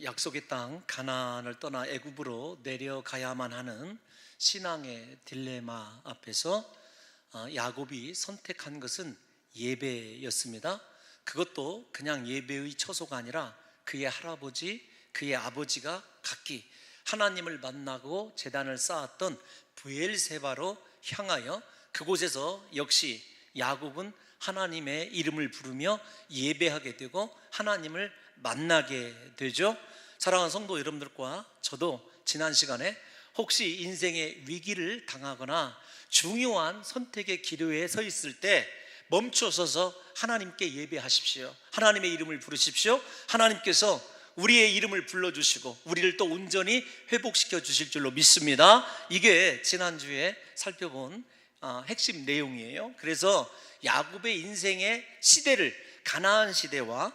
약속의 땅 가나안을 떠나 애굽으로 내려가야만 하는 신앙의 딜레마 앞에서 야곱이 선택한 것은 예배였습니다. 그것도 그냥 예배의 처소가 아니라 그의 할아버지, 그의 아버지가 각기 하나님을 만나고 제단을 쌓았던 브엘세바로 향하여 그곳에서 역시 야곱은 하나님의 이름을 부르며 예배하게 되고 하나님을 만나게 되죠. 사랑하는 성도 여러분들과 저도 지난 시간에 혹시 인생의 위기를 당하거나 중요한 선택의 기로에 서 있을 때 멈춰서서 하나님께 예배하십시오. 하나님의 이름을 부르십시오. 하나님께서 우리의 이름을 불러주시고 우리를 또 온전히 회복시켜 주실 줄로 믿습니다. 이게 지난주에 살펴본 핵심 내용이에요. 그래서 야곱의 인생의 시대를 가나안 시대와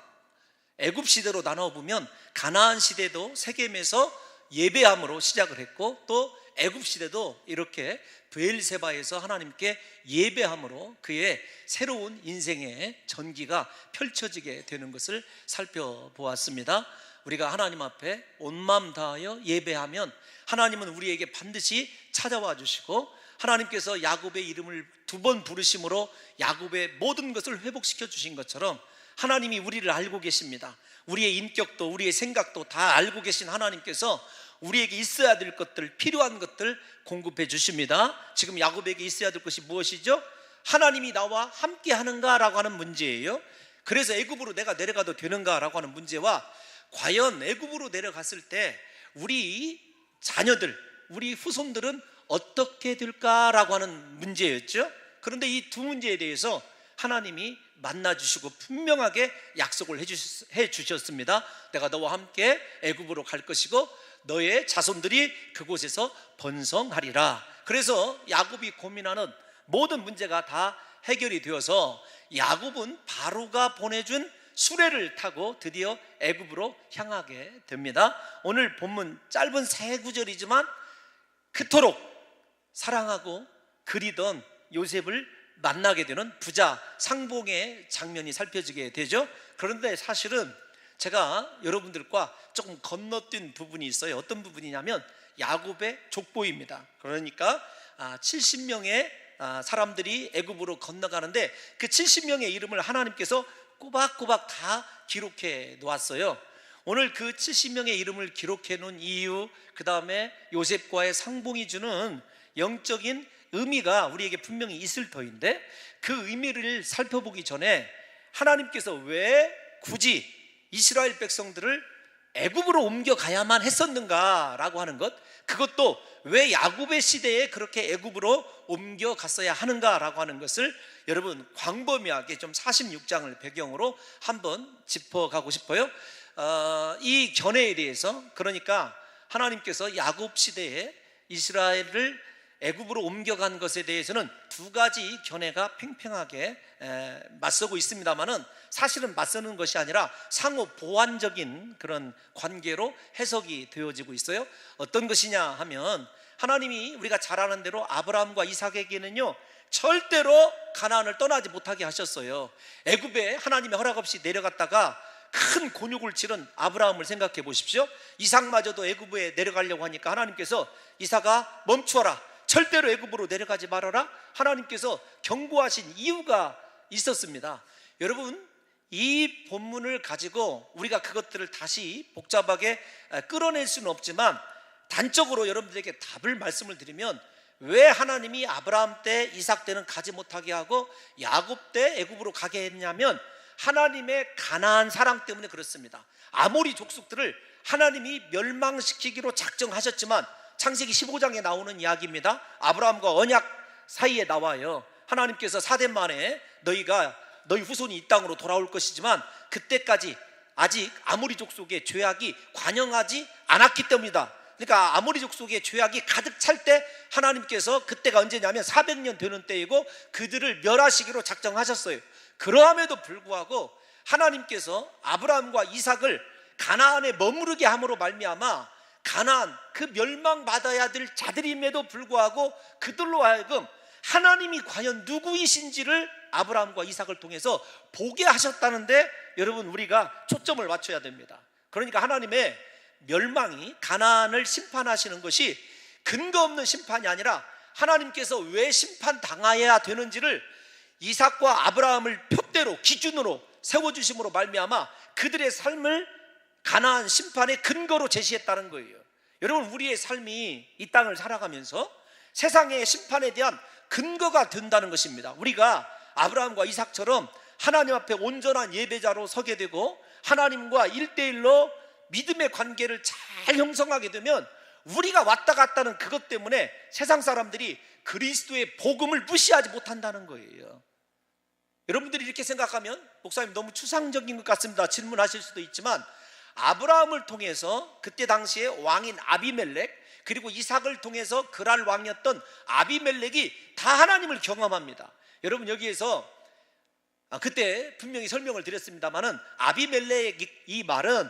애굽 시대로 나눠보면 가나안 시대도 세겜에서 예배함으로 시작을 했고 또 애굽 시대도 이렇게 브엘세바에서 하나님께 예배함으로 그의 새로운 인생의 전기가 펼쳐지게 되는 것을 살펴보았습니다. 우리가 하나님 앞에 온 마음 다하여 예배하면 하나님은 우리에게 반드시 찾아와 주시고 하나님께서 야곱의 이름을 2번 부르심으로 야곱의 모든 것을 회복시켜 주신 것처럼 하나님이 우리를 알고 계십니다. 우리의 인격도 우리의 생각도 다 알고 계신 하나님께서 우리에게 있어야 될 것들, 필요한 것들 공급해 주십니다. 지금 야곱에게 있어야 될 것이 무엇이죠? 하나님이 나와 함께 하는가라고 하는 문제예요. 그래서 애굽으로 내가 내려가도 되는가라고 하는 문제와 과연 애굽으로 내려갔을 때 우리 자녀들, 우리 후손들은 어떻게 될까라고 하는 문제였죠. 그런데 이 두 문제에 대해서 하나님이 만나주시고 분명하게 약속을 해주셨습니다. 내가 너와 함께 애굽으로 갈 것이고 너의 자손들이 그곳에서 번성하리라. 그래서 야곱이 고민하는 모든 문제가 다 해결이 되어서 야곱은 바로가 보내준 수레를 타고 드디어 애굽으로 향하게 됩니다. 오늘 본문 짧은 3구절이지만 그토록 사랑하고 그리던 요셉을 만나게 되는 부자 상봉의 장면이 살펴지게 되죠. 그런데 사실은 제가 여러분들과 조금 건너뛴 부분이 있어요. 어떤 부분이냐면 야곱의 족보입니다. 그러니까 70명의 사람들이 애굽으로 건너가는데 그 70명의 이름을 하나님께서 꼬박꼬박 다 기록해 놓았어요. 오늘 그 70명의 이름을 기록해 놓은 이유, 그 다음에 요셉과의 상봉이 주는 영적인 의미가 우리에게 분명히 있을 터인데 그 의미를 살펴보기 전에 하나님께서 왜 굳이 이스라엘 백성들을 애굽으로 옮겨가야만 했었는가라고 하는 것, 그것도 왜 야곱의 시대에 그렇게 애굽으로 옮겨갔어야 하는가라고 하는 것을 여러분 광범위하게 좀 46장을 배경으로 한번 짚어가고 싶어요. 이 견해에 대해서, 그러니까 하나님께서 야곱 시대에 이스라엘을 애굽으로 옮겨간 것에 대해서는 2가지 견해가 팽팽하게 맞서고 있습니다만은 사실은 맞서는 것이 아니라 상호 보완적인 그런 관계로 해석이 되어지고 있어요. 어떤 것이냐 하면 하나님이 우리가 잘 아는 대로 아브라함과 이삭에게는요 절대로 가나안을 떠나지 못하게 하셨어요. 애굽에 하나님의 허락 없이 내려갔다가 큰 곤욕을 치른 아브라함을 생각해 보십시오. 이삭마저도 애굽에 내려가려고 하니까 하나님께서 이삭아 멈추어라, 절대로 애굽으로 내려가지 말아라, 하나님께서 경고하신 이유가 있었습니다. 여러분, 이 본문을 가지고 우리가 그것들을 다시 복잡하게 끌어낼 수는 없지만 단적으로 여러분들에게 답을 말씀을 드리면 왜 하나님이 아브라함 때 이삭 때는 가지 못하게 하고 야곱 때 애굽으로 가게 했냐면 하나님의 가나안 사랑 때문에 그렇습니다. 아모리 족속들을 하나님이 멸망시키기로 작정하셨지만 창세기 15장에 나오는 이야기입니다. 아브라함과 언약 사이에 나와요. 하나님께서 4대 만에 너희 후손이 이 땅으로 돌아올 것이지만 그때까지 아직 아모리 족속의 죄악이 관영하지 않았기 때문이다. 그러니까 아모리 족속의 죄악이 가득 찰 때 하나님께서, 그때가 언제냐면 400년 되는 때이고 그들을 멸하시기로 작정하셨어요. 그러함에도 불구하고 하나님께서 아브라함과 이삭을 가나안에 머무르게 함으로 말미암아 가나안, 그 멸망받아야 될 자들임에도 불구하고 그들로 하여금 하나님이 과연 누구이신지를 아브라함과 이삭을 통해서 보게 하셨다는데 여러분 우리가 초점을 맞춰야 됩니다. 그러니까 하나님의 멸망이, 가나안을 심판하시는 것이 근거 없는 심판이 아니라 하나님께서 왜 심판당해야 되는지를 이삭과 아브라함을 표대로 기준으로 세워주심으로 말미암아 그들의 삶을 가나안 심판의 근거로 제시했다는 거예요. 여러분, 우리의 삶이 이 땅을 살아가면서 세상의 심판에 대한 근거가 된다는 것입니다. 우리가 아브라함과 이삭처럼 하나님 앞에 온전한 예배자로 서게 되고 하나님과 1대1로 믿음의 관계를 잘 형성하게 되면 우리가 왔다 갔다 하는 그것 때문에 세상 사람들이 그리스도의 복음을 무시하지 못한다는 거예요. 여러분들이 이렇게 생각하면 목사님 너무 추상적인 것 같습니다 질문하실 수도 있지만, 아브라함을 통해서 그때 당시에 왕인 아비멜렉, 그리고 이삭을 통해서 그랄 왕이었던 아비멜렉이 다 하나님을 경험합니다. 여러분, 여기에서 그때 분명히 설명을 드렸습니다마는 아비멜렉 이 말은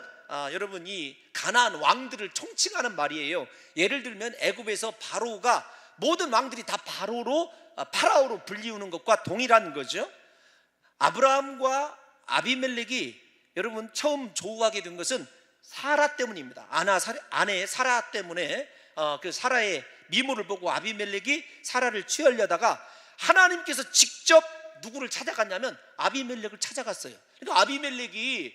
여러분 이 가나안 왕들을 총칭하는 말이에요. 예를 들면 애굽에서 바로가 모든 왕들이 다 파라오로 불리우는 것과 동일한 거죠. 아브라함과 아비멜렉이 여러분 처음 조우하게 된 것은 사라 때문입니다. 아내 사라 때문에 그 사라의 미모를 보고 아비멜렉이 사라를 취하려다가 하나님께서 직접 누구를 찾아갔냐면 아비멜렉을 찾아갔어요. 그러니까 아비멜렉이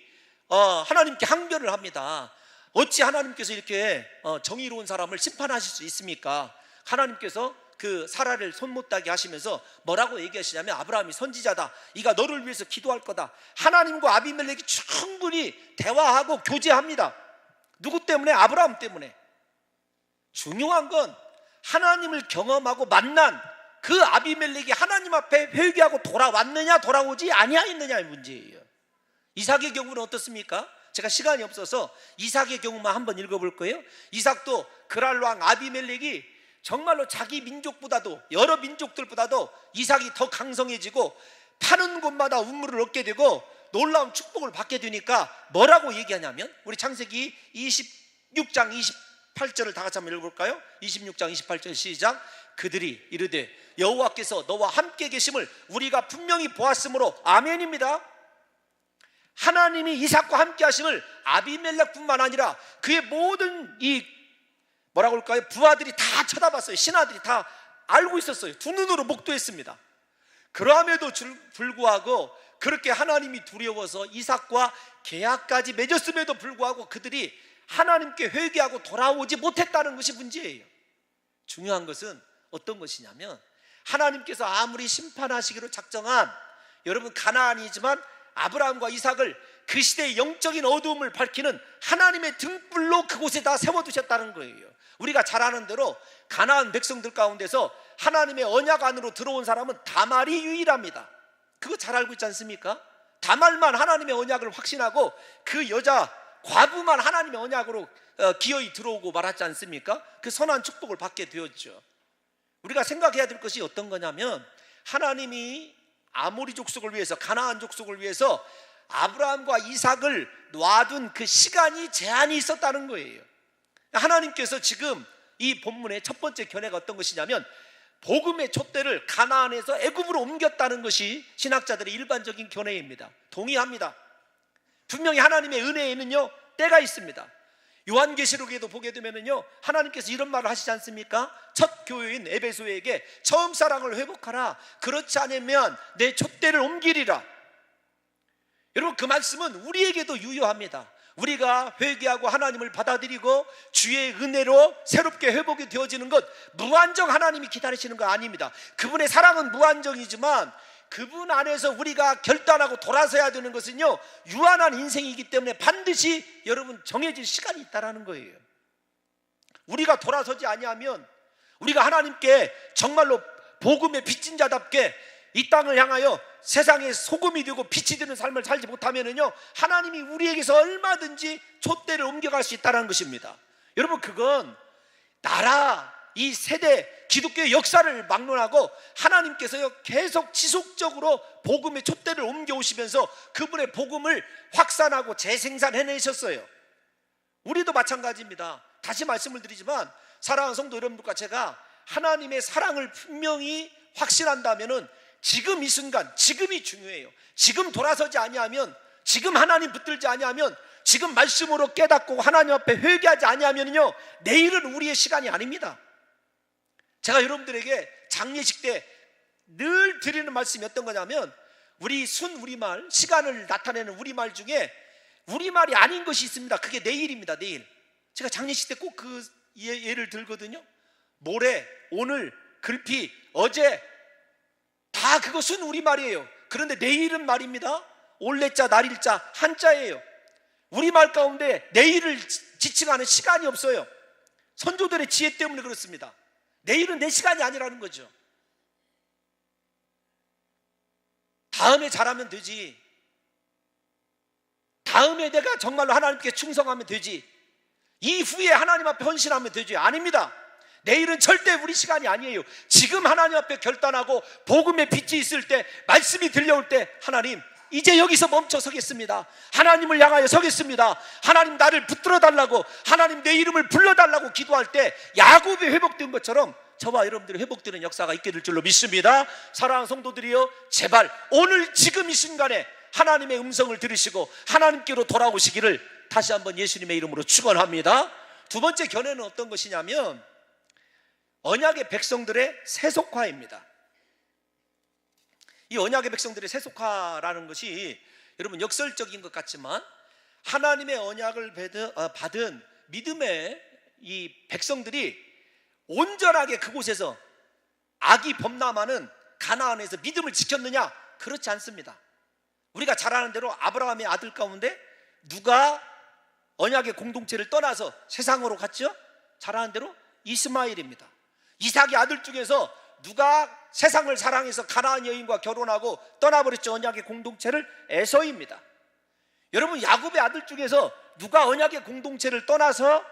하나님께 항변을 합니다. 어찌 하나님께서 이렇게 정의로운 사람을 심판하실 수 있습니까? 하나님께서 그 사라를 손 못 닿게 하시면서 뭐라고 얘기하시냐면, 아브라함이 선지자다, 이가 너를 위해서 기도할 거다. 하나님과 아비멜렉이 충분히 대화하고 교제합니다. 누구 때문에? 아브라함 때문에. 중요한 건 하나님을 경험하고 만난 그 아비멜렉이 하나님 앞에 회개하고 돌아왔느냐 돌아오지 아니하였느냐의 문제예요. 이삭의 경우는 어떻습니까? 제가 시간이 없어서 이삭의 경우만 한번 읽어볼 거예요. 이삭도 그랄 왕 아비멜렉이 정말로 자기 민족보다도, 여러 민족들보다도 이삭이 더 강성해지고 파는 곳마다 우물을 얻게 되고 놀라운 축복을 받게 되니까 뭐라고 얘기하냐면, 우리 창세기 26장 28절을 다 같이 한번 읽어볼까요? 26장 28절 시작. 그들이 이르되 여호와께서 너와 함께 계심을 우리가 분명히 보았으므로, 아멘입니다. 하나님이 이삭과 함께 하심을 아비멜렉뿐만 아니라 그의 모든 이 뭐라고 할까요? 부하들이 다 쳐다봤어요. 신하들이 다 알고 있었어요. 두 눈으로 목도했습니다. 그럼에도 불구하고 그렇게 하나님이 두려워서 이삭과 계약까지 맺었음에도 불구하고 그들이 하나님께 회개하고 돌아오지 못했다는 것이 문제예요. 중요한 것은 어떤 것이냐면, 하나님께서 아무리 심판하시기로 작정한 여러분 가나안이지만 아브라함과 이삭을 그 시대의 영적인 어두움을 밝히는 하나님의 등불로 그곳에다 세워두셨다는 거예요. 우리가 잘 아는 대로 가나안 백성들 가운데서 하나님의 언약 안으로 들어온 사람은 다말이 유일합니다. 그거 잘 알고 있지 않습니까? 다말만 하나님의 언약을 확신하고 그 여자 과부만 하나님의 언약으로 기어이 들어오고 말았지 않습니까? 그 선한 축복을 받게 되었죠. 우리가 생각해야 될 것이 어떤 거냐면, 하나님이 아모리 족속을 위해서, 가나안 족속을 위해서 아브라함과 이삭을 놔둔 그 시간이 제한이 있었다는 거예요. 하나님께서 지금 이 본문의 첫 번째 견해가 어떤 것이냐면, 복음의 촛대를 가나안에서 애굽으로 옮겼다는 것이 신학자들의 일반적인 견해입니다. 동의합니다. 분명히 하나님의 은혜에는요 때가 있습니다. 요한계시록에도 보게 되면은요 하나님께서 이런 말을 하시지 않습니까? 첫 교회인 에베소에게 처음 사랑을 회복하라, 그렇지 않으면 내 촛대를 옮기리라. 여러분, 그 말씀은 우리에게도 유효합니다. 우리가 회개하고 하나님을 받아들이고 주의 은혜로 새롭게 회복이 되어지는 것, 무한정 하나님이 기다리시는 거 아닙니다. 그분의 사랑은 무한정이지만 그분 안에서 우리가 결단하고 돌아서야 되는 것은요 유한한 인생이기 때문에 반드시 여러분 정해진 시간이 있다라는 거예요. 우리가 돌아서지 아니하면, 우리가 하나님께 정말로 복음의 빚진 자답게 이 땅을 향하여 세상의 소금이 되고 빛이 되는 삶을 살지 못하면은요 하나님이 우리에게서 얼마든지 촛대를 옮겨갈 수 있다는 것입니다. 여러분, 그건 나라, 이 세대 기독교의 역사를 막론하고 하나님께서요 계속 지속적으로 복음의 촛대를 옮겨오시면서 그분의 복음을 확산하고 재생산해내셨어요. 우리도 마찬가지입니다. 다시 말씀을 드리지만, 사랑하는 성도 여러분들과 제가 하나님의 사랑을 분명히 확신한다면은 지금 이 순간, 지금이 중요해요. 지금 돌아서지 아니하면, 지금 하나님 붙들지 아니하면 지금 말씀으로 깨닫고 하나님 앞에 회개하지 아니하면요, 내일은 우리의 시간이 아닙니다. 제가 여러분들에게 장례식 때 늘 드리는 말씀이 어떤 거냐면, 우리 순우리말, 시간을 나타내는 우리말 중에 우리말이 아닌 것이 있습니다. 그게 내일입니다. 내일. 제가 장례식 때 꼭 그 예를 들거든요. 모레, 오늘, 글피, 어제, 다 그거 순우리말이에요. 그런데 내일은 말입니다, 올레자, 날일자, 한자예요. 우리말 가운데 내일을 지칭하는 시간이 없어요. 선조들의 지혜 때문에 그렇습니다. 내일은 내 시간이 아니라는 거죠. 다음에 잘하면 되지. 다음에 내가 정말로 하나님께 충성하면 되지. 이후에 하나님 앞에 헌신하면 되지. 아닙니다. 내일은 절대 우리 시간이 아니에요. 지금 하나님 앞에 결단하고 복음의 빛이 있을 때, 말씀이 들려올 때, 하나님 이제 여기서 멈춰 서겠습니다. 하나님을 향하여 서겠습니다. 하나님 나를 붙들어 달라고, 하나님 내 이름을 불러달라고 기도할 때 야곱이 회복된 것처럼 저와 여러분들이 회복되는 역사가 있게 될 줄로 믿습니다. 사랑하는 성도들이여, 제발 오늘 지금 이 순간에 하나님의 음성을 들으시고 하나님께로 돌아오시기를 다시 한번 예수님의 이름으로 축원합니다. 두 번째 견해는 어떤 것이냐면, 언약의 백성들의 세속화입니다. 이 언약의 백성들의 세속화라는 것이 여러분 역설적인 것 같지만, 하나님의 언약을 받은 믿음의 이 백성들이 온전하게 그곳에서 악이 범람하는 가나안에서 믿음을 지켰느냐? 그렇지 않습니다. 우리가 잘 아는 대로 아브라함의 아들 가운데 누가 언약의 공동체를 떠나서 세상으로 갔죠? 잘 아는 대로 이스마엘입니다. 이삭의 아들 중에서 누가 세상을 사랑해서 가나안 여인과 결혼하고 떠나버렸죠? 언약의 공동체를? 에서입니다. 여러분, 야곱의 아들 중에서 누가 언약의 공동체를 떠나서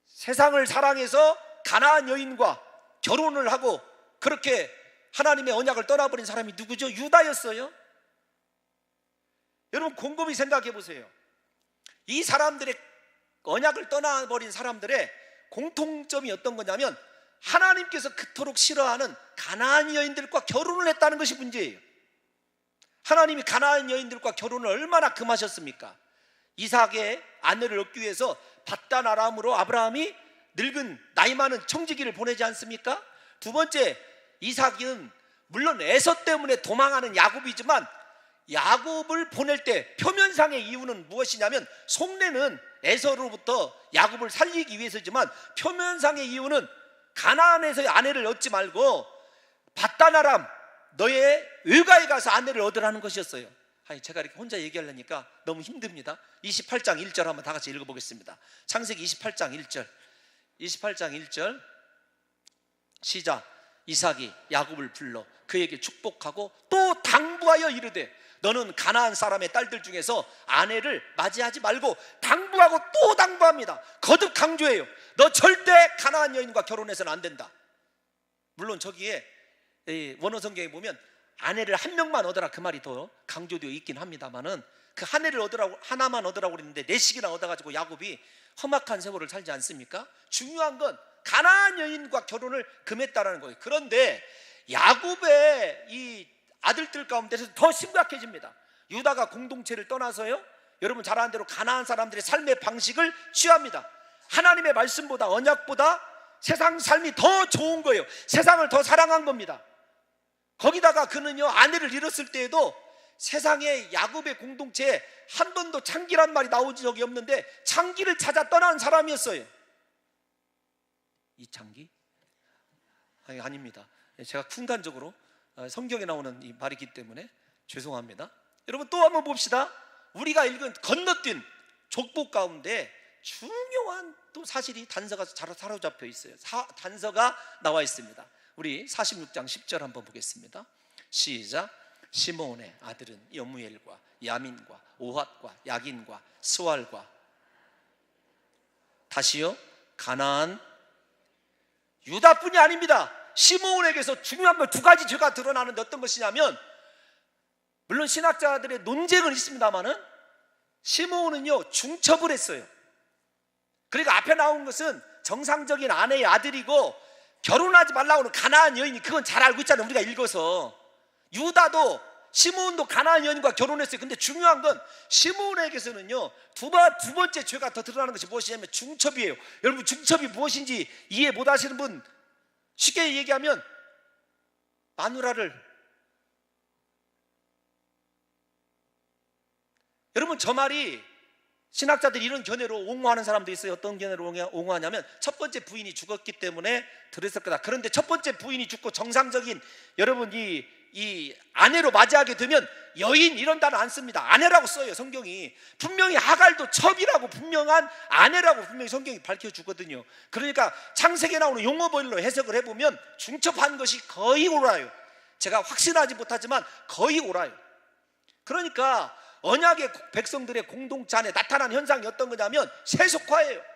세상을 사랑해서 가나안 여인과 결혼을 하고 그렇게 하나님의 언약을 떠나버린 사람이 누구죠? 유다였어요. 여러분, 곰곰이 생각해 보세요. 이 사람들의 언약을 떠나버린 사람들의 공통점이 어떤 거냐면, 하나님께서 그토록 싫어하는 가나안 여인들과 결혼을 했다는 것이 문제예요. 하나님이 가나안 여인들과 결혼을 얼마나 금하셨습니까? 이삭의 아내를 얻기 위해서 밧단 아람으로 아브라함이 늙은 나이 많은 청지기를 보내지 않습니까? 두 번째, 이삭은 물론 에서 때문에 도망하는 야곱이지만, 야곱을 보낼 때 표면상의 이유는 무엇이냐면, 속내는 에서로부터 야곱을 살리기 위해서지만 표면상의 이유는 가나안에서의 아내를 얻지 말고 밧단 아람, 너의 외가에 가서 아내를 얻으라는 것이었어요. 아니, 제가 이렇게 혼자 얘기하려니까 너무 힘듭니다. 28장 1절 한번 다 같이 읽어보겠습니다. 창세기 28장 1절. 28장 1절 시작. 이삭이 야곱을 불러 그에게 축복하고 또 당부하여 이르되, 너는 가나안 사람의 딸들 중에서 아내를 맞이하지 말고, 당부하고 또 당부합니다. 거듭 강조해요. 너 절대 가나안 여인과 결혼해서는 안 된다. 물론 저기에 원어 성경에 보면 아내를 한 명만 얻어라, 그 말이 더 강조되어 있긴 합니다만은, 그 한 애를 얻으라고, 하나만 얻으라고 그랬는데 네식이나 얻어가지고 야곱이 험악한 세월을 살지 않습니까? 중요한 건 가나안 여인과 결혼을 금했다라는 거예요. 그런데 야곱의 이 아들들 가운데서 더 심각해집니다. 유다가 공동체를 떠나서요, 여러분 잘 아는 대로 가나안 사람들의 삶의 방식을 취합니다. 하나님의 말씀보다, 언약보다 세상 삶이 더 좋은 거예요. 세상을 더 사랑한 겁니다. 거기다가 그는요, 아내를 잃었을 때에도 세상의 야곱의 공동체에 한 번도 창기란 말이 나온 적이 없는데 창기를 찾아 떠난 사람이었어요. 이 창기? 아니, 아닙니다. 제가 순간적으로 성경에 나오는 이 말이기 때문에 죄송합니다. 여러분, 또 한번 봅시다. 우리가 읽은 건너뛴 족보 가운데 중요한 또 사실이 단서가 잘 사로잡혀 있어요. 단서가 나와 있습니다. 우리 46장 10절 한번 보겠습니다. 시작. 시므온의 아들은 여무엘과 야민과 오핫과 야긴과 스왈과, 다시요, 가나안, 유다뿐이 아닙니다. 시므온에게서 중요한 건 두 가지 죄가 드러나는데 어떤 것이냐면, 물론 신학자들의 논쟁은 있습니다만은 시므온은요, 중첩을 했어요. 그러니까 앞에 나온 것은 정상적인 아내의 아들이고, 결혼하지 말라고 하는 가나안 여인이, 그건 잘 알고 있잖아요, 우리가 읽어서. 유다도 시므온도 가나안 여인과 결혼했어요. 근데 중요한 건 시므온에게서는요 두 번째 죄가 더 드러나는 것이 무엇이냐면 중첩이에요. 여러분, 중첩이 무엇인지 이해 못 하시는 분, 쉽게 얘기하면 마누라를, 여러분 저 말이 신학자들이 이런 견해로 옹호하는 사람도 있어요. 어떤 견해로 옹호하냐면 첫 번째 부인이 죽었기 때문에 들었을 거다. 그런데 첫 번째 부인이 죽고 정상적인, 여러분 이 아내로 맞이하게 되면 여인 이런 단어 안 씁니다. 아내라고 써요. 성경이 분명히 하갈도 첩이라고 분명한 아내라고 분명히 성경이 밝혀주거든요. 그러니까 창세기에 나오는 용어별로 해석을 해보면 중첩한 것이 거의 옳아요. 제가 확신하지 못하지만 거의 옳아요. 그러니까 언약의 백성들의 공동체 안에 나타난 현상이 어떤 거냐면 세속화예요.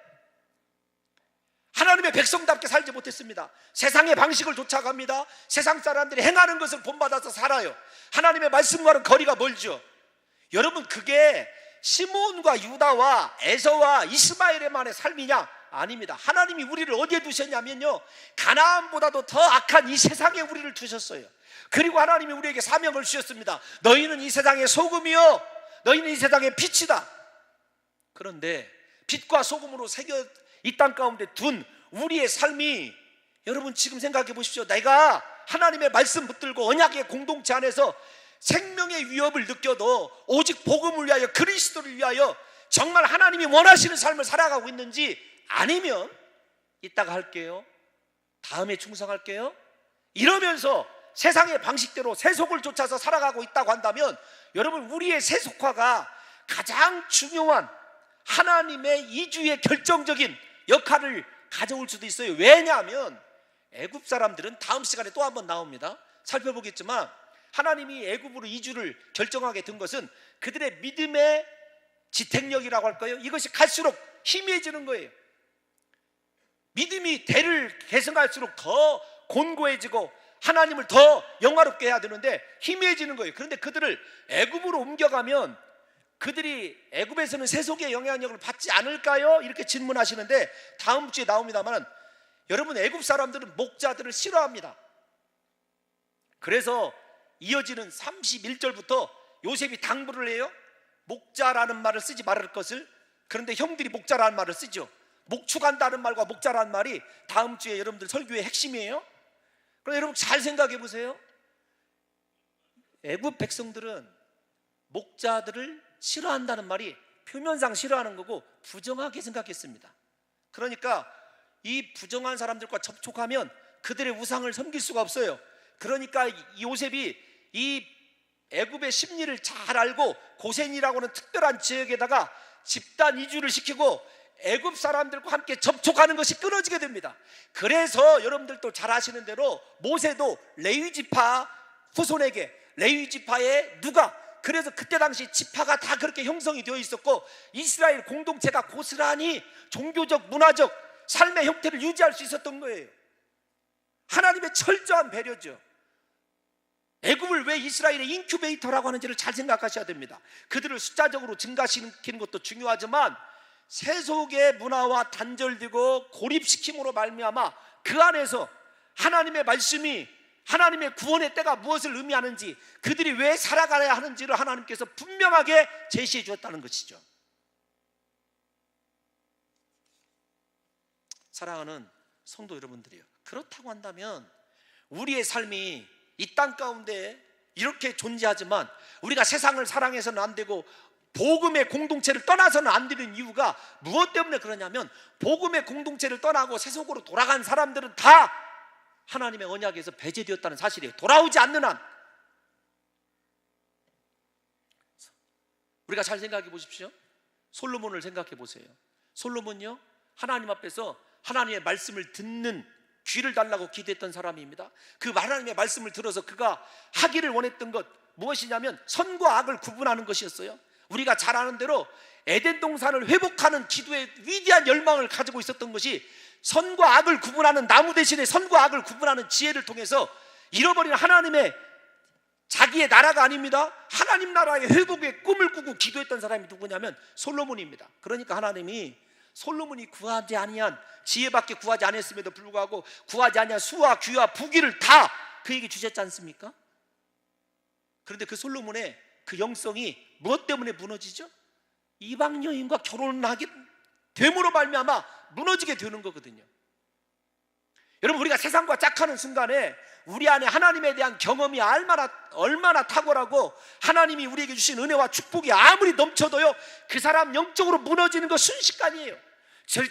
하나님의 백성답게 살지 못했습니다. 세상의 방식을 쫓아갑니다. 세상 사람들이 행하는 것을 본받아서 살아요. 하나님의 말씀과는 거리가 멀죠. 여러분, 그게 시므온과 유다와 에서와 이스마엘의만의 삶이냐? 아닙니다. 하나님이 우리를 어디에 두셨냐면요, 가나안보다도 더 악한 이 세상에 우리를 두셨어요. 그리고 하나님이 우리에게 사명을 주셨습니다. 너희는 이 세상의 소금이요, 너희는 이 세상의 빛이다. 그런데 빛과 소금으로 새겨 이 땅 가운데 둔 우리의 삶이, 여러분 지금 생각해 보십시오. 내가 하나님의 말씀 붙들고 언약의 공동체 안에서 생명의 위협을 느껴도 오직 복음을 위하여, 그리스도를 위하여 정말 하나님이 원하시는 삶을 살아가고 있는지, 아니면 이따가 할게요, 다음에 충성할게요 이러면서 세상의 방식대로 세속을 쫓아서 살아가고 있다고 한다면, 여러분 우리의 세속화가 가장 중요한 하나님의 이주의 결정적인 역할을 가져올 수도 있어요. 왜냐하면 애굽 사람들은 다음 시간에 또 한번 나옵니다. 살펴보겠지만 하나님이 애굽으로 이주를 결정하게 된 것은 그들의 믿음의 지탱력이라고 할까요? 이것이 갈수록 희미해지는 거예요. 믿음이 대를 계승할수록 더 곤고해지고 하나님을 더 영화롭게 해야 되는데 희미해지는 거예요. 그런데 그들을 애굽으로 옮겨가면 그들이 애굽에서는 세속의 영향력을 받지 않을까요? 이렇게 질문하시는데 다음 주에 나옵니다만, 여러분 애굽 사람들은 목자들을 싫어합니다. 그래서 이어지는 31절부터 요셉이 당부를 해요. 목자라는 말을 쓰지 말을 것을. 그런데 형들이 목자라는 말을 쓰죠. 목축한다는 말과 목자라는 말이 다음 주에 여러분들 설교의 핵심이에요. 그럼 여러분 잘 생각해 보세요. 애굽 백성들은 목자들을 싫어한다는 말이 표면상 싫어하는 거고 부정하게 생각했습니다. 그러니까 이 부정한 사람들과 접촉하면 그들의 우상을 섬길 수가 없어요. 그러니까 요셉이 이 애굽의 심리를 잘 알고 고센이라고 하는 특별한 지역에다가 집단 이주를 시키고 애굽 사람들과 함께 접촉하는 것이 끊어지게 됩니다. 그래서 여러분들도 잘 아시는 대로 모세도 레위 지파 후손에게, 레위 지파의 누가, 그래서 그때 당시 지파가 다 그렇게 형성이 되어 있었고 이스라엘 공동체가 고스란히 종교적, 문화적 삶의 형태를 유지할 수 있었던 거예요. 하나님의 철저한 배려죠. 애굽을 왜 이스라엘의 인큐베이터라고 하는지를 잘 생각하셔야 됩니다. 그들을 숫자적으로 증가시키는 것도 중요하지만 세속의 문화와 단절되고 고립시킴으로 말미암아 그 안에서 하나님의 말씀이, 하나님의 구원의 때가 무엇을 의미하는지, 그들이 왜 살아가야 하는지를 하나님께서 분명하게 제시해 주었다는 것이죠. 사랑하는 성도 여러분들이요, 그렇다고 한다면 우리의 삶이 이 땅 가운데 이렇게 존재하지만 우리가 세상을 사랑해서는 안 되고 복음의 공동체를 떠나서는 안 되는 이유가 무엇 때문에 그러냐면, 복음의 공동체를 떠나고 세속으로 돌아간 사람들은 다 하나님의 언약에서 배제되었다는 사실이에요. 돌아오지 않는 한. 우리가 잘 생각해 보십시오. 솔로몬을 생각해 보세요. 솔로몬요, 하나님 앞에서 하나님의 말씀을 듣는 귀를 달라고 기도했던 사람입니다. 그 하나님의 말씀을 들어서 그가 하기를 원했던 것 무엇이냐면 선과 악을 구분하는 것이었어요. 우리가 잘 아는 대로 에덴 동산을 회복하는 기도의 위대한 열망을 가지고 있었던 것이 선과 악을 구분하는, 나무 대신에 선과 악을 구분하는 지혜를 통해서 잃어버린 하나님의 자기의 나라가 아닙니다. 하나님 나라의 회복의 꿈을 꾸고 기도했던 사람이 누구냐면 솔로몬입니다. 그러니까 하나님이 솔로몬이 구하지 아니한, 지혜밖에 구하지 않았음에도 불구하고 구하지 아니한 수와 귀와 부귀를 다 그에게 주셨지 않습니까? 그런데 그 솔로몬의 그 영성이 무엇 때문에 무너지죠? 이방 여인과 결혼하게 됨으로 말미암아 무너지게 되는 거거든요. 여러분, 우리가 세상과 짝하는 순간에 우리 안에 하나님에 대한 경험이 얼마나 탁월하고 하나님이 우리에게 주신 은혜와 축복이 아무리 넘쳐도요, 그 사람 영적으로 무너지는 거 순식간이에요.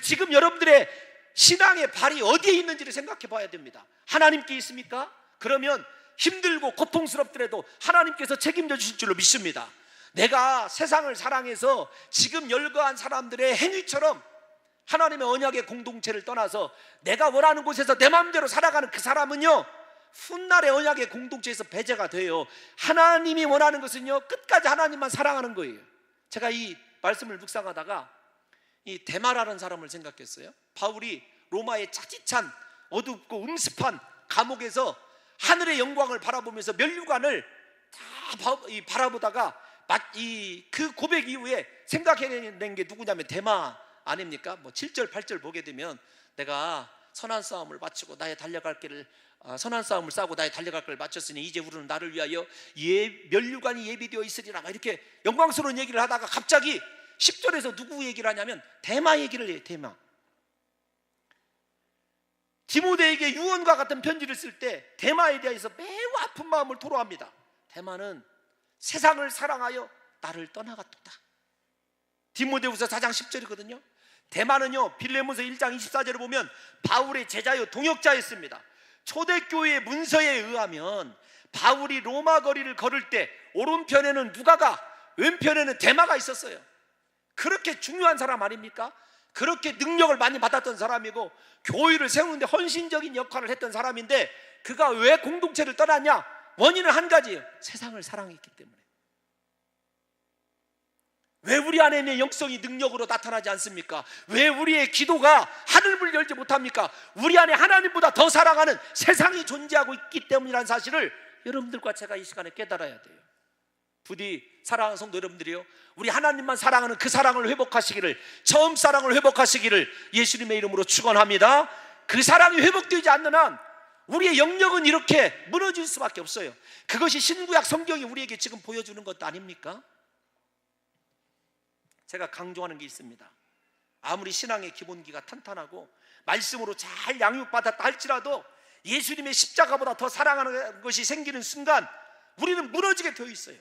지금 여러분들의 신앙의 발이 어디에 있는지를 생각해 봐야 됩니다. 하나님께 있습니까? 그러면 힘들고 고통스럽더라도 하나님께서 책임져 주실 줄로 믿습니다. 내가 세상을 사랑해서 지금 열거한 사람들의 행위처럼 하나님의 언약의 공동체를 떠나서 내가 원하는 곳에서 내 마음대로 살아가는 그 사람은요, 훗날의 언약의 공동체에서 배제가 돼요. 하나님이 원하는 것은요, 끝까지 하나님만 사랑하는 거예요. 제가 이 말씀을 묵상하다가 이 데마라는 사람을 생각했어요. 바울이 로마의 차디찬 어둡고 음습한 감옥에서 하늘의 영광을 바라보면서 면류관을 다 바라보다가 그 고백 이후에 생각해낸 게 누구냐면 데마 아닙니까? 7절 8절 보게 되면 내가 선한 싸움을 마치고 나의 달려갈 길을 선한 싸움을 싸고 나의 달려갈 길을 마쳤으니 이제 우리는 나를 위하여 면류관이 예비되어 있으리라, 이렇게 영광스러운 얘기를 하다가 갑자기 10절에서 누구 얘기를 하냐면 데마 얘기를 해요. 데마. 디모데에게 유언과 같은 편지를 쓸 때 데마에 대해서 매우 아픈 마음을 토로합니다. 데마는 세상을 사랑하여 나를 떠나갔도다. 디모데후서 4장 10절이거든요. 데마는요, 빌레몬서 1장 24절을 보면 바울의 제자요 동역자였습니다. 초대교회의 문서에 의하면 바울이 로마 거리를 걸을 때 오른편에는 누가가, 왼편에는 데마가 있었어요. 그렇게 중요한 사람 아닙니까? 그렇게 능력을 많이 받았던 사람이고 교회를 세우는데 헌신적인 역할을 했던 사람인데 그가 왜 공동체를 떠났냐? 원인은 한 가지예요. 세상을 사랑했기 때문에. 왜 우리 안에 있는 영성이 능력으로 나타나지 않습니까? 왜 우리의 기도가 하늘문을 열지 못합니까? 우리 안에 하나님보다 더 사랑하는 세상이 존재하고 있기 때문이라는 사실을 여러분들과 제가 이 시간에 깨달아야 돼요. 부디 사랑하는 성도 여러분들이요, 우리 하나님만 사랑하는 그 사랑을 회복하시기를, 처음 사랑을 회복하시기를 예수님의 이름으로 축원합니다. 그 사랑이 회복되지 않는 한 우리의 영역은 이렇게 무너질 수밖에 없어요. 그것이 신구약 성경이 우리에게 지금 보여주는 것도 아닙니까? 제가 강조하는 게 있습니다. 아무리 신앙의 기본기가 탄탄하고 말씀으로 잘 양육받았다 할지라도 예수님의 십자가보다 더 사랑하는 것이 생기는 순간 우리는 무너지게 되어 있어요.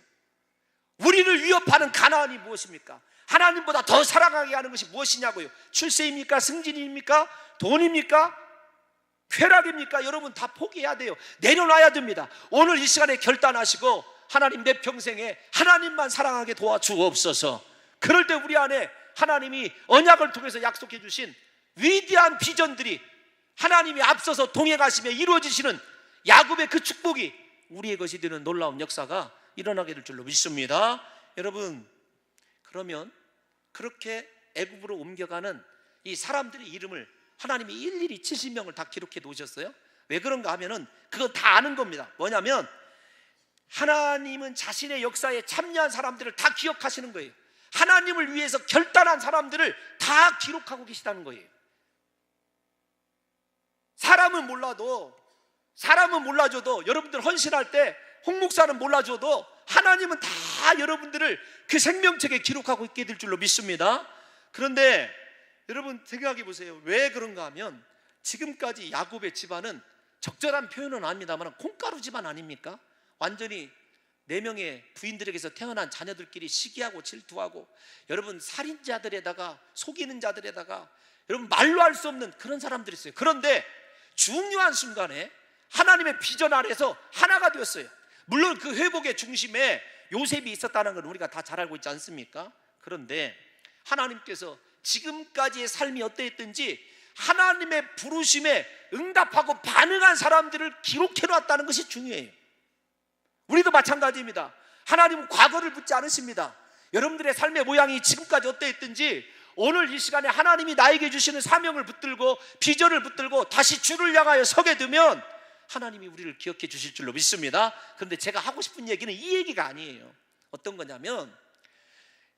우리를 위협하는 가나안이 무엇입니까? 하나님보다 더 사랑하게 하는 것이 무엇이냐고요? 출세입니까? 승진입니까? 돈입니까? 쾌락입니까? 여러분 다 포기해야 돼요. 내려놔야 됩니다. 오늘 이 시간에 결단하시고 하나님, 내 평생에 하나님만 사랑하게 도와주옵소서. 그럴 때 우리 안에 하나님이 언약을 통해서 약속해 주신 위대한 비전들이 하나님이 앞서서 동행하시며 이루어지시는 야곱의 그 축복이 우리의 것이 되는 놀라운 역사가 일어나게 될 줄로 믿습니다. 여러분, 그러면 그렇게 애굽으로 옮겨가는 이 사람들의 이름을 하나님이 일일이 70명을 다 기록해 놓으셨어요. 왜 그런가 하면은 그건 다 아는 겁니다. 뭐냐면 하나님은 자신의 역사에 참여한 사람들을 다 기억하시는 거예요. 하나님을 위해서 결단한 사람들을 다 기록하고 계시다는 거예요. 사람은 몰라줘도 여러분들 헌신할 때 홍 목사는 몰라줘도 하나님은 다 여러분들을 그 생명책에 기록하고 있게 될 줄로 믿습니다. 그런데 여러분 생각해 보세요. 왜 그런가 하면 지금까지 야곱의 집안은, 적절한 표현은 아닙니다만 콩가루 집안 아닙니까? 완전히 4명의 부인들에게서 태어난 자녀들끼리 시기하고 질투하고, 여러분 살인자들에다가 속이는 자들에다가 여러분 말로 할 수 없는 그런 사람들이 있어요. 그런데 중요한 순간에 하나님의 비전 아래서 하나가 되었어요. 물론 그 회복의 중심에 요셉이 있었다는 건 우리가 다 잘 알고 있지 않습니까? 그런데 하나님께서 지금까지의 삶이 어떠했든지 하나님의 부르심에 응답하고 반응한 사람들을 기록해 놨다는 것이 중요해요. 우리도 마찬가지입니다. 하나님은 과거를 묻지 않으십니다. 여러분들의 삶의 모양이 지금까지 어떠했든지 오늘 이 시간에 하나님이 나에게 주시는 사명을 붙들고 비전을 붙들고 다시 주를 향하여 서게 되면 하나님이 우리를 기억해 주실 줄로 믿습니다. 그런데 제가 하고 싶은 얘기는 이 얘기가 아니에요. 어떤 거냐면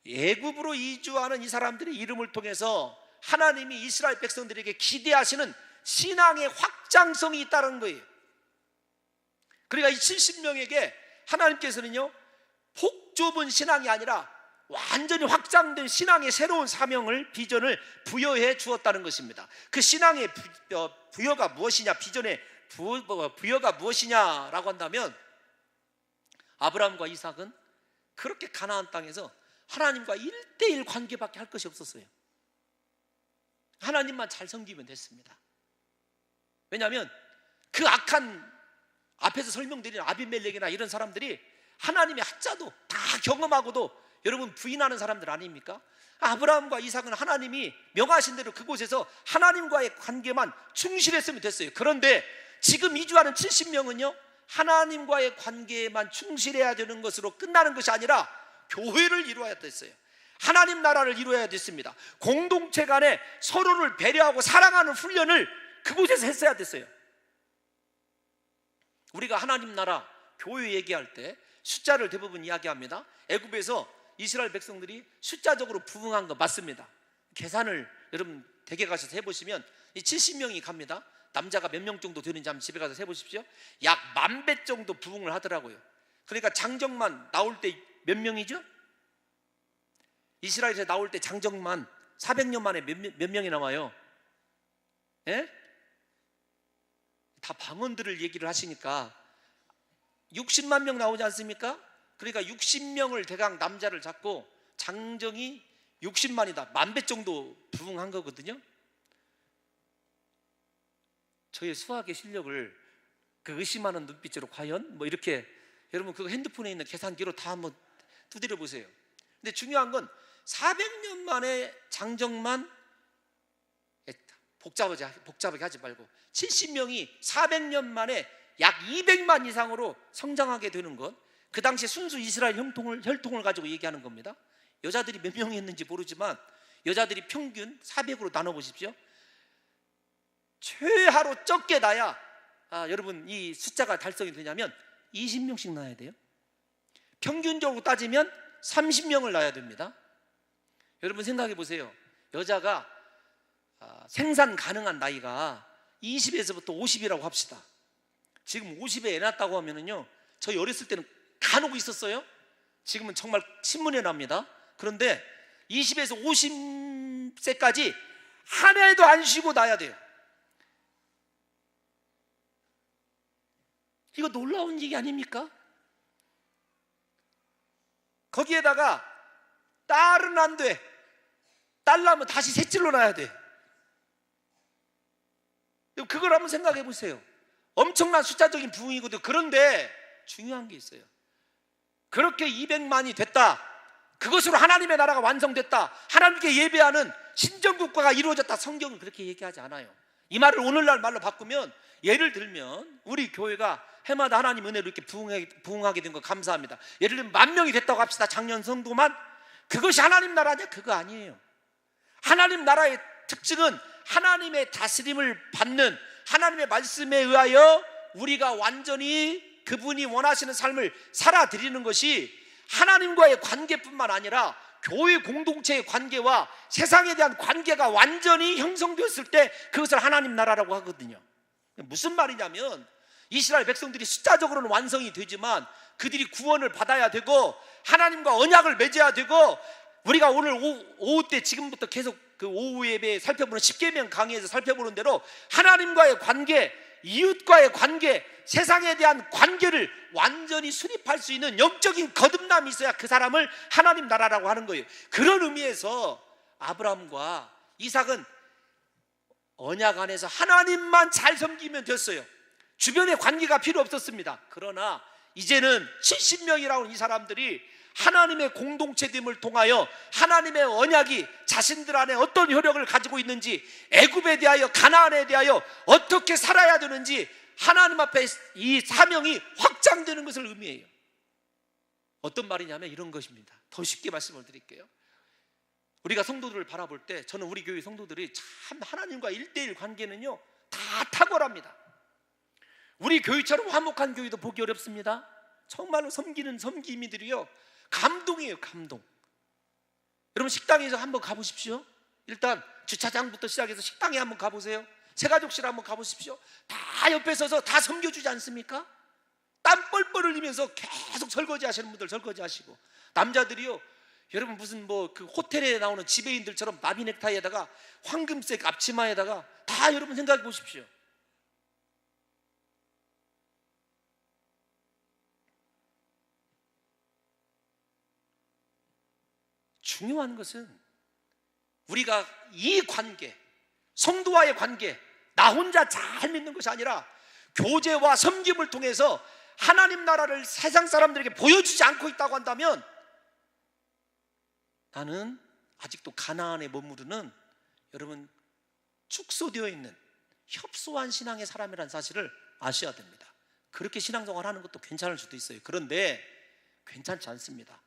애굽으로 이주하는 이 사람들의 이름을 통해서 하나님이 이스라엘 백성들에게 기대하시는 신앙의 확장성이 있다는 거예요. 그러니까 이 70명에게 하나님께서는요, 폭 좁은 신앙이 아니라 완전히 확장된 신앙의 새로운 사명을, 비전을 부여해 주었다는 것입니다. 그 신앙의 부여가 무엇이냐, 비전의 부여가 무엇이냐라고 한다면, 아브라함과 이삭은 그렇게 가나안 땅에서 하나님과 1대1 관계밖에 할 것이 없었어요. 하나님만 잘 섬기면 됐습니다. 왜냐하면 그 악한, 앞에서 설명드린 아비멜렉이나 이런 사람들이 하나님의 한자도 다 경험하고도 여러분 부인하는 사람들 아닙니까? 아브라함과 이삭은 하나님이 명하신 대로 그곳에서 하나님과의 관계만 충실했으면 됐어요. 그런데 지금 이주하는 70명은요, 하나님과의 관계에만 충실해야 되는 것으로 끝나는 것이 아니라 교회를 이루어야 됐어요. 하나님 나라를 이루어야 됐습니다. 공동체 간에 서로를 배려하고 사랑하는 훈련을 그곳에서 했어야 됐어요. 우리가 하나님 나라, 교회 얘기할 때 숫자를 대부분 이야기합니다. 애굽에서 이스라엘 백성들이 숫자적으로 부흥한 거 맞습니다. 계산을 여러분 댁에 가셔서 해보시면 이 70명이 갑니다. 남자가 몇 명 정도 되는지 한번 집에 가서 해보십시오. 약 10,000배 정도 부흥을 하더라고요. 그러니까 장정만 나올 때 몇 명이죠? 이스라엘에서 나올 때 장정만 400년 만에 몇 명이 나와요? 예? 다 방언들을 얘기를 하시니까 60만 명 나오지 않습니까? 그러니까 60명을 대강 남자를 잡고 장정이 60만이다. 10,000배 정도 부흥한 거거든요. 저의 수학의 실력을 그 의심하는 눈빛으로 과연 뭐 이렇게, 여러분 그거 핸드폰에 있는 계산기로 다 한번 두드려 보세요. 근데 중요한 건 400년 만에 장정만, 복잡하게 하지 말고 70명이 400년 만에 약 200만 이상으로 성장하게 되는 것, 그 당시 순수 이스라엘 혈통을 가지고 얘기하는 겁니다. 여자들이 몇 명이 있는지 모르지만 여자들이 평균 400으로 나눠보십시오. 최하로 적게 나야 여러분 이 숫자가 달성이 되냐면 20명씩 낳아야 돼요. 평균적으로 따지면 30명을 낳아야 됩니다. 여러분 생각해 보세요. 여자가 생산 가능한 나이가 20에서부터 50이라고 합시다. 지금 50에 애 낳았다고 하면은요, 저희 어렸을 때는 간혹 있었어요. 지금은 정말 신문에 납니다. 그런데 20에서 50세까지 한 해도 안 쉬고 낳아야 돼요. 이거 놀라운 얘기 아닙니까? 거기에다가 딸은 안 돼. 딸 낳으면 다시 셋째로 낳아야 돼. 그걸 한번 생각해 보세요. 엄청난 숫자적인 부흥이거든요. 그런데 중요한 게 있어요. 그렇게 200만이 됐다, 그것으로 하나님의 나라가 완성됐다, 하나님께 예배하는 신정국가가 이루어졌다, 성경은 그렇게 얘기하지 않아요. 이 말을 오늘날 말로 바꾸면, 예를 들면 우리 교회가 해마다 하나님 은혜로 이렇게 부흥하게 된 거 감사합니다. 예를 들면 10,000명이 됐다고 합시다. 작년 성도만. 그것이 하나님 나라냐? 그거 아니에요. 하나님 나라의 특징은 하나님의 다스림을 받는, 하나님의 말씀에 의하여 우리가 완전히 그분이 원하시는 삶을 살아드리는 것이 하나님과의 관계뿐만 아니라 교회 공동체의 관계와 세상에 대한 관계가 완전히 형성되었을 때 그것을 하나님 나라라고 하거든요. 무슨 말이냐면, 이스라엘 백성들이 숫자적으로는 완성이 되지만 그들이 구원을 받아야 되고 하나님과 언약을 맺어야 되고, 우리가 오늘 오후 때 지금부터 계속 그 오후 예배 살펴보는 10계명 강의에서 살펴보는 대로 하나님과의 관계, 이웃과의 관계, 세상에 대한 관계를 완전히 수립할 수 있는 영적인 거듭남이 있어야 그 사람을 하나님 나라라고 하는 거예요. 그런 의미에서 아브라함과 이삭은 언약 안에서 하나님만 잘 섬기면 됐어요. 주변의 관계가 필요 없었습니다. 그러나 이제는 70명이라는 이 사람들이 하나님의 공동체됨을 통하여 하나님의 언약이 자신들 안에 어떤 효력을 가지고 있는지, 애굽에 대하여 가나안에 대하여 어떻게 살아야 되는지 하나님 앞에 이 사명이 확장되는 것을 의미해요. 어떤 말이냐면 이런 것입니다. 더 쉽게 말씀을 드릴게요. 우리가 성도들을 바라볼 때, 저는 우리 교회 성도들이 참 하나님과 1대1 관계는요 다 탁월합니다. 우리 교회처럼 화목한 교회도 보기 어렵습니다. 정말로 섬기는 섬기미들이요 감동이에요. 감동. 여러분 식당에서 한번 가보십시오. 일단 주차장부터 시작해서 식당에 한번 가보세요. 새가족실 한번 가보십시오. 다 옆에 서서 다 섬겨주지 않습니까? 땀 뻘뻘 흘리면서 계속 설거지 하시는 분들 설거지 하시고, 남자들이요, 여러분 무슨 뭐 그 호텔에 나오는 지배인들처럼 나비 넥타이에다가 황금색 앞치마에다가 다 여러분 생각해 보십시오. 중요한 것은 우리가 이 관계, 성도와의 관계, 나 혼자 잘 믿는 것이 아니라 교제와 섬김을 통해서 하나님 나라를 세상 사람들에게 보여주지 않고 있다고 한다면 나는 아직도 가나안에 머무르는 여러분 축소되어 있는 협소한 신앙의 사람이라는 사실을 아셔야 됩니다. 그렇게 신앙생활 하는 것도 괜찮을 수도 있어요. 그런데 괜찮지 않습니다.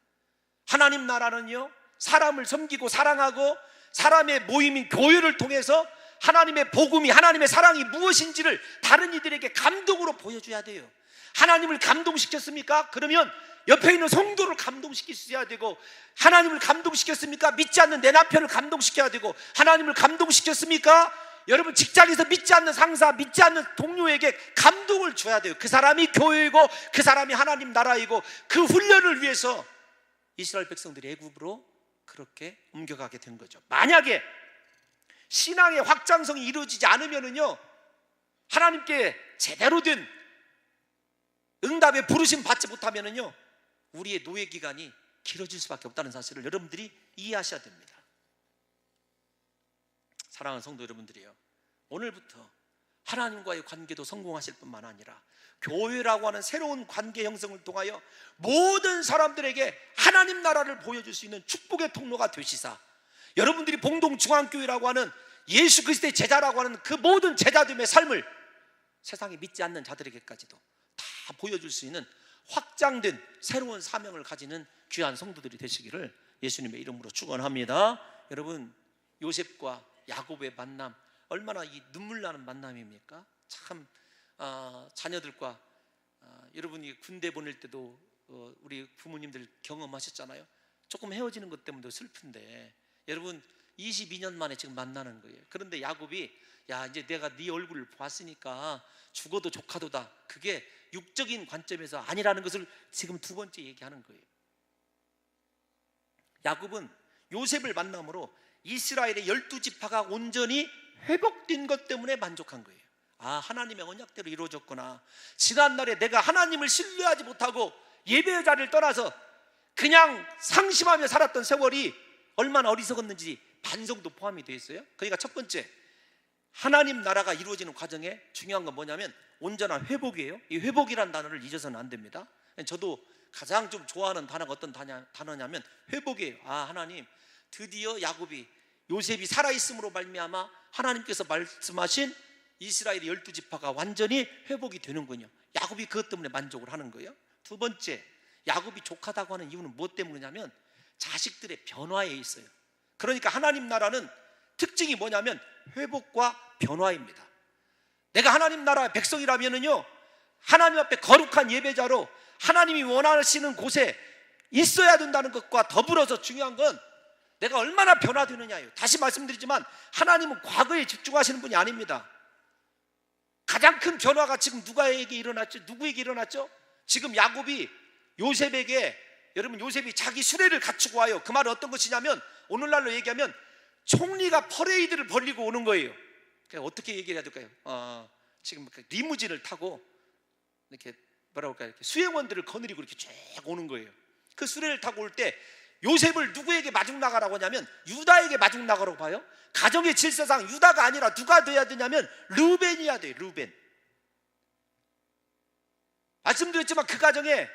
하나님 나라는요, 사람을 섬기고 사랑하고 사람의 모임인 교회를 통해서 하나님의 복음이, 하나님의 사랑이 무엇인지를 다른 이들에게 감동으로 보여줘야 돼요. 하나님을 감동시켰습니까? 그러면 옆에 있는 성도를 감동시켜야 되고, 하나님을 감동시켰습니까? 믿지 않는 내 남편을 감동시켜야 되고, 하나님을 감동시켰습니까? 여러분 직장에서 믿지 않는 상사, 믿지 않는 동료에게 감동을 줘야 돼요. 그 사람이 교회이고 그 사람이 하나님 나라이고, 그 훈련을 위해서 이스라엘 백성들이 애굽으로 그렇게 옮겨가게 된 거죠. 만약에 신앙의 확장성이 이루어지지 않으면은요, 하나님께 제대로 된 응답의 부르심 받지 못하면은요, 우리의 노예 기간이 길어질 수밖에 없다는 사실을 여러분들이 이해하셔야 됩니다. 사랑하는 성도 여러분들이요, 오늘부터 하나님과의 관계도 성공하실 뿐만 아니라 교회라고 하는 새로운 관계 형성을 통하여 모든 사람들에게 하나님 나라를 보여줄 수 있는 축복의 통로가 되시사, 여러분들이 봉동중앙교회라고 하는 예수 그리스도의 제자라고 하는 그 모든 제자됨의 삶을 세상에 믿지 않는 자들에게까지도 다 보여줄 수 있는 확장된 새로운 사명을 가지는 귀한 성도들이 되시기를 예수님의 이름으로 축원합니다. 여러분, 요셉과 야곱의 만남, 얼마나 이 눈물 나는 만남입니까? 참 자녀들과 여러분이 군대 보낼 때도 우리 부모님들 경험하셨잖아요. 조금 헤어지는 것 때문에도 슬픈데 여러분 22년 만에 지금 만나는 거예요. 그런데 야곱이, 야, 이제 내가 네 얼굴을 봤으니까 죽어도 조카도다, 그게 육적인 관점에서 아니라는 것을 지금 두 번째 얘기하는 거예요. 야곱은 요셉을 만남으로 이스라엘의 12지파가 온전히 회복된 것 때문에 만족한 거예요. 아, 하나님의 언약대로 이루어졌구나. 지난날에 내가 하나님을 신뢰하지 못하고 예배의 자리를 떠나서 그냥 상심하며 살았던 세월이 얼마나 어리석었는지 반성도 포함이 되어 있어요. 그러니까 첫 번째, 하나님 나라가 이루어지는 과정에 중요한 건 뭐냐면 온전한 회복이에요. 이 회복이라는 단어를 잊어서는 안 됩니다. 저도 가장 좀 좋아하는 단어가 어떤 단어냐면 회복이에요. 아, 하나님, 드디어 야곱이, 요셉이 살아있음으로 말미암아 하나님께서 말씀하신 이스라엘의 12지파가 완전히 회복이 되는군요. 야곱이 그것 때문에 만족을 하는 거예요. 두 번째, 야곱이 족하다고 하는 이유는 무엇 때문이냐면 자식들의 변화에 있어요. 그러니까 하나님 나라는 특징이 뭐냐면 회복과 변화입니다. 내가 하나님 나라의 백성이라면요, 하나님 앞에 거룩한 예배자로 하나님이 원하시는 곳에 있어야 된다는 것과 더불어서 중요한 건 내가 얼마나 변화되느냐예요. 다시 말씀드리지만 하나님은 과거에 집중하시는 분이 아닙니다. 가장 큰 변화가 지금 누구에게 일어났죠? 지금 야곱이 요셉에게, 여러분, 요셉이 자기 수레를 갖추고 와요. 그 말은 어떤 것이냐면 오늘날로 얘기하면 총리가 퍼레이드를 벌리고 오는 거예요. 그러니까 어떻게 얘기해야 될까요? 지금 리무진을 타고 이렇게 뭐라고 할까요? 이렇게 수행원들을 거느리고 이렇게 쭉 오는 거예요. 그 수레를 타고 올 때 요셉을 누구에게 마중 나가라고 하냐면 유다에게 마중 나가라고 봐요. 가정의 질서상 유다가 아니라 누가 돼야 되냐면 르우벤이어야 돼요. 르우벤. 말씀드렸지만 그 가정에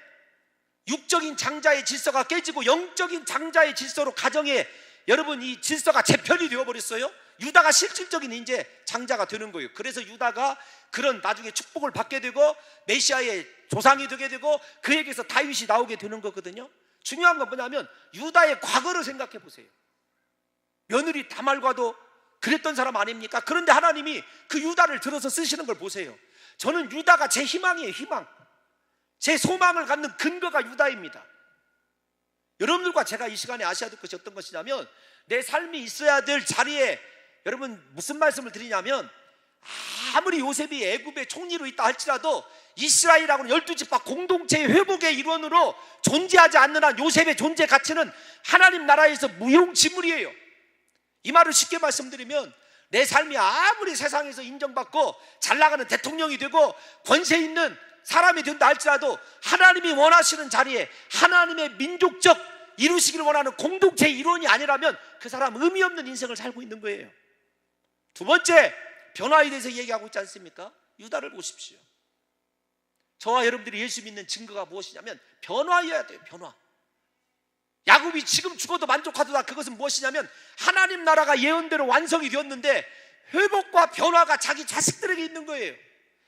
육적인 장자의 질서가 깨지고 영적인 장자의 질서로 가정에, 여러분, 이 질서가 재편이 되어버렸어요. 유다가 실질적인 이제 장자가 되는 거예요. 그래서 유다가 그런 나중에 축복을 받게 되고 메시아의 조상이 되게 되고 그에게서 다윗이 나오게 되는 거거든요. 중요한 건 뭐냐면 유다의 과거를 생각해 보세요. 며느리 다말과도 그랬던 사람 아닙니까? 그런데 하나님이 그 유다를 들어서 쓰시는 걸 보세요. 저는 유다가 제 희망이에요. 희망. 제 소망을 갖는 근거가 유다입니다. 여러분들과 제가 이 시간에 아셔야 될 것이 어떤 것이냐면 내 삶이 있어야 될 자리에, 여러분, 무슨 말씀을 드리냐면 아무리 요셉이 애굽의 총리로 있다 할지라도 이스라엘하고는 12지파 공동체의 회복의 일원으로 존재하지 않는 한 요셉의 존재 가치는 하나님 나라에서 무용지물이에요. 이 말을 쉽게 말씀드리면 내 삶이 아무리 세상에서 인정받고 잘나가는 대통령이 되고 권세 있는 사람이 된다 할지라도 하나님이 원하시는 자리에 하나님의 민족적 이루시기를 원하는 공동체의 일원이 아니라면 그 사람 의미 없는 인생을 살고 있는 거예요. 두 번째, 변화에 대해서 얘기하고 있지 않습니까? 유다를 보십시오. 저와 여러분들이 예수 믿는 증거가 무엇이냐면 변화여야 돼요. 변화. 야곱이 지금 죽어도 만족하도다. 그것은 무엇이냐면 하나님 나라가 예언대로 완성이 되었는데 회복과 변화가 자기 자식들에게 있는 거예요.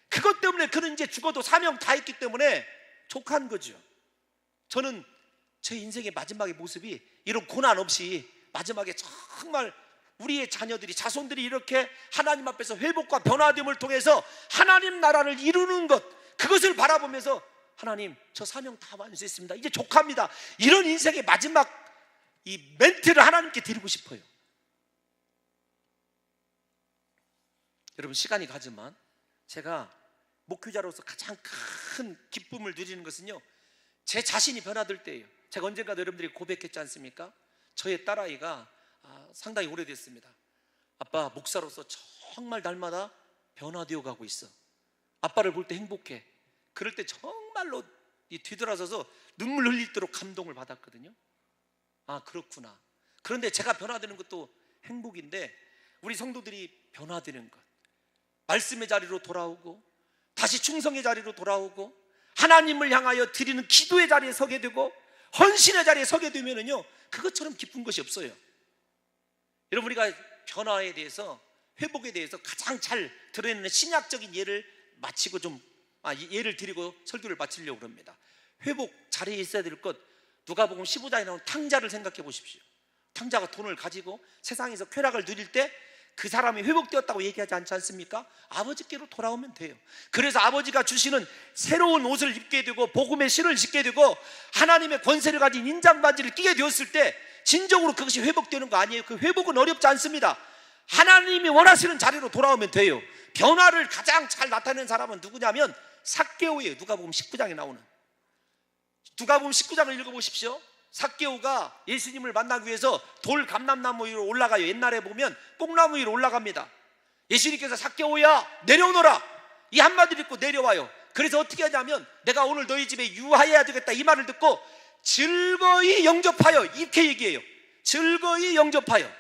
그것 때문에 그는 이제 죽어도 사명 다 했기 때문에 족한 거죠. 저는 제 인생의 마지막의 모습이 이런 고난 없이 마지막에 정말 우리의 자녀들이, 자손들이 이렇게 하나님 앞에서 회복과 변화됨을 통해서 하나님 나라를 이루는 것, 그것을 바라보면서 하나님, 저 사명 다 완수했습니다. 이제 족합니다. 이런 인생의 마지막 이 멘트를 하나님께 드리고 싶어요. 여러분, 시간이 가지만 제가 목회자로서 가장 큰 기쁨을 누리는 것은요, 제 자신이 변화될 때예요. 제가 언젠가도 여러분들이 고백했지 않습니까? 저의 딸아이가 상당히 오래됐습니다. 아빠, 목사로서 정말 날마다 변화되어 가고 있어. 아빠를 볼 때 행복해. 그럴 때 정말로 뒤돌아서서 눈물 흘리도록 감동을 받았거든요. 아, 그렇구나. 그런데 제가 변화되는 것도 행복인데 우리 성도들이 변화되는 것, 말씀의 자리로 돌아오고 다시 충성의 자리로 돌아오고 하나님을 향하여 드리는 기도의 자리에 서게 되고 헌신의 자리에 서게 되면은요, 그것처럼 기쁜 것이 없어요. 여러분, 우리가 변화에 대해서, 회복에 대해서 가장 잘 드러내는 신약적인 예를 마치고 예를 드리고 설교를 마치려고 합니다. 회복 자리에 있어야 될 것, 누가복음 15장에 나오는 탕자를 생각해 보십시오. 탕자가 돈을 가지고 세상에서 쾌락을 누릴 때 그 사람이 회복되었다고 얘기하지 않지 않습니까? 아버지께로 돌아오면 돼요. 그래서 아버지가 주시는 새로운 옷을 입게 되고 복음의 신을 신게 되고 하나님의 권세를 가진 인장반지를 끼게 되었을 때 진정으로 그것이 회복되는 거 아니에요. 그 회복은 어렵지 않습니다. 하나님이 원하시는 자리로 돌아오면 돼요. 변화를 가장 잘 나타내는 사람은 누구냐면 삭개오예요. 누가복음 19장에 나오는. 누가복음 19장을 읽어보십시오. 삭개오가 예수님을 만나기 위해서 돌 감람나무 위로 올라가요. 옛날에 보면 뽕나무 위로 올라갑니다. 예수님께서 삭개오야 내려오너라, 이 한마디를 듣고 내려와요. 그래서 어떻게 하냐면 내가 오늘 너희 집에 유하여야 되겠다, 이 말을 듣고 즐거이 영접하여, 이렇게 얘기해요. 즐거이 영접하여.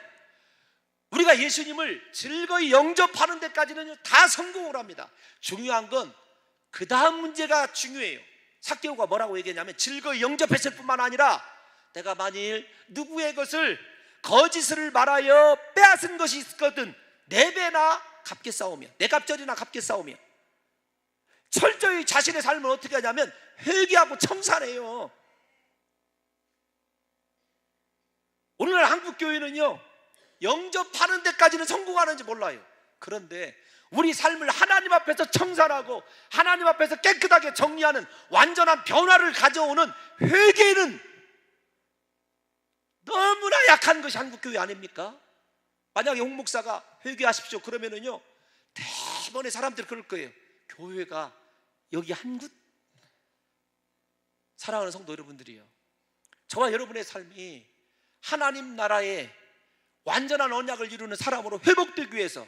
우리가 예수님을 즐거이 영접하는 데까지는 다 성공을 합니다. 중요한 건 그 다음 문제가 중요해요. 삭개오가 뭐라고 얘기했냐면 즐거이 영접했을 뿐만 아니라 내가 만일 누구의 것을 거짓을 말하여 빼앗은 것이 있거든 네 배나 갚게 싸우며, 네 갑절이나 갚게 싸우며, 철저히 자신의 삶을 어떻게 하냐면 회개하고 청산해요. 오늘날 한국 교회는요, 영접하는 데까지는 성공하는지 몰라요. 그런데 우리 삶을 하나님 앞에서 청산하고 하나님 앞에서 깨끗하게 정리하는 완전한 변화를 가져오는 회개는 너무나 약한 것이 한국교회 아닙니까? 만약에 홍 목사가 회개하십시오 그러면은요, 대부분의 사람들이 그럴 거예요. 교회가 여기 한 곳? 사랑하는 성도 여러분들이요, 저와 여러분의 삶이 하나님 나라의 완전한 언약을 이루는 사람으로 회복되기 위해서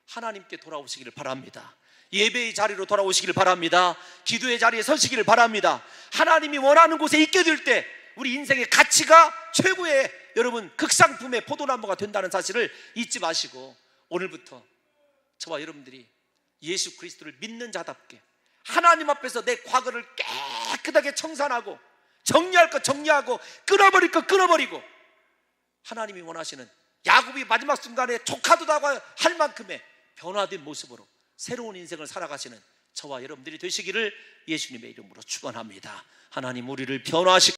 하나님께 돌아오시기를 바랍니다. 예배의 자리로 돌아오시기를 바랍니다. 기도의 자리에 서시기를 바랍니다. 하나님이 원하는 곳에 있게 될 때 우리 인생의 가치가 최고의, 여러분, 극상품의 포도나무가 된다는 사실을 잊지 마시고 오늘부터 저와 여러분들이 예수 그리스도를 믿는 자답게 하나님 앞에서 내 과거를 깨끗하게 청산하고 정리할 것 정리하고 끊어버릴 것 끊어버리고 하나님이 원하시는 야곱이 마지막 순간에 족하도다고 할 만큼의 변화된 모습으로 새로운 인생을 살아가시는 저와 여러분들이 되시기를 예수님의 이름으로 축원합니다. 하나님, 우리를 변화하시고